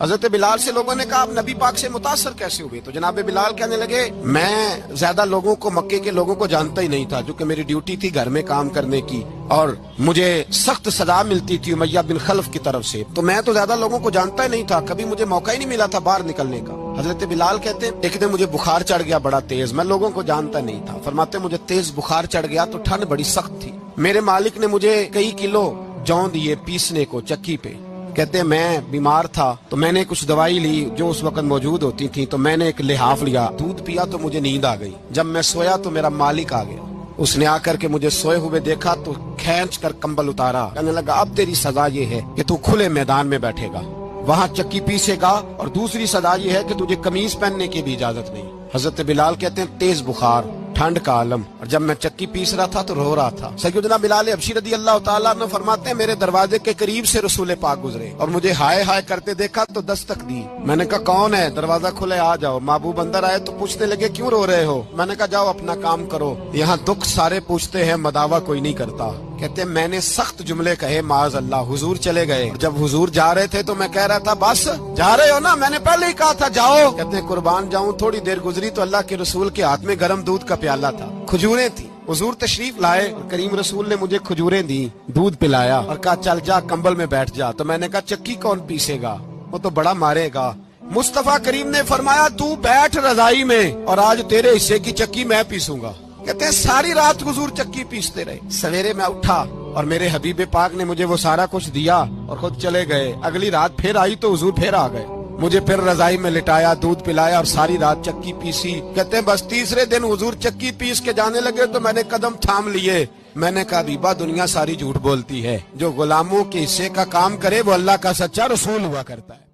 حضرت بلال سے لوگوں نے کہا آپ نبی پاک سے متاثر کیسے ہوئے؟ تو جناب بلال کہنے لگے میں زیادہ لوگوں کو، مکے کے لوگوں کو جانتا ہی نہیں تھا، جو کہ میری ڈیوٹی تھی گھر میں کام کرنے کی، اور مجھے سخت سزا ملتی تھی امیہ بن خلف کی طرف سے، تو میں تو زیادہ لوگوں کو جانتا ہی نہیں تھا، کبھی مجھے موقع ہی نہیں ملا تھا باہر نکلنے کا۔ حضرت بلال کہتے ہیں ایک دن مجھے بخار چڑھ گیا بڑا تیز، میں لوگوں کو جانتا نہیں تھا، فرماتے مجھے تیز بخار چڑھ گیا تو ٹھنڈ بڑی سخت تھی، میرے مالک نے مجھے کئی کلو جوں دیے پیسنے کو چکی پہ، کہتے ہیں میں بیمار تھا تو میں نے کچھ دوائی لی جو اس وقت موجود ہوتی تھی، تو میں نے ایک لحاف لیا، دودھ پیا تو مجھے نیند آ گئی، جب میں سویا تو میرا مالک آ گیا، اس نے آ کر کے مجھے سوئے ہوئے دیکھا تو کھینچ کر کمبل اتارا، کہنے لگا اب تیری سزا یہ ہے کہ تو کھلے میدان میں بیٹھے گا، وہاں چکی پیسے گا، اور دوسری سزا یہ ہے کہ تجھے قمیض پہننے کی بھی اجازت نہیں۔ حضرت بلال کہتے ہیں تیز بخار، ٹھنڈ کا عالم، اور جب میں چکی پیس رہا تھا تو رو رہا تھا۔ سیدنا بلال حبشی رضی اللہ تعالیٰ عنہ فرماتے ہیں میرے دروازے کے قریب سے رسول پاک گزرے اور مجھے ہائے ہائے کرتے دیکھا تو دستک دی، میں نے کہا کون ہے؟ دروازہ کھلے آ جاؤ۔ محبوب اندر آئے تو پوچھنے لگے کیوں رو رہے ہو؟ میں نے کہا جاؤ اپنا کام کرو، یہاں دکھ سارے پوچھتے ہیں مداوا کوئی نہیں کرتا۔ کہتے ہیں میں نے سخت جملے کہے معاذ اللہ، حضور چلے گئے، جب حضور جا رہے تھے تو میں کہہ رہا تھا بس جا رہے ہو نا، میں نے پہلے ہی کہا تھا جاؤ۔ کہتے ہیں قربان جاؤں، تھوڑی دیر گزری تو اللہ کے رسول کے ہاتھ میں گرم دودھ کا پیالہ تھا، کھجوریں تھی، حضور تشریف لائے اور کریم رسول نے مجھے کھجوریں دی، دودھ پلایا اور کہا چل جا کمبل میں بیٹھ جا، تو میں نے کہا چکی کون پیسے گا؟ وہ تو بڑا مارے گا۔ مصطفیٰ کریم نے فرمایا تو بیٹھ رضائی میں اور آج تیرے حصے کی چکی میں پیسوں گا۔ کہتے ہیں ساری رات حضور چکی پیستے رہے، سویرے میں اٹھا اور میرے حبیب پاک نے مجھے وہ سارا کچھ دیا اور خود چلے گئے۔ اگلی رات پھر آئی تو حضور پھر آ گئے، مجھے پھر رضائی میں لٹایا، دودھ پلایا اور ساری رات چکی پیسی۔ کہتے ہیں بس تیسرے دن حضور چکی پیس کے جانے لگے تو میں نے قدم تھام لیے، میں نے کہا حبیبہ دنیا ساری جھوٹ بولتی ہے، جو غلاموں کے حصے کا کام کرے وہ اللہ کا سچا رسول ہوا کرتا ہے۔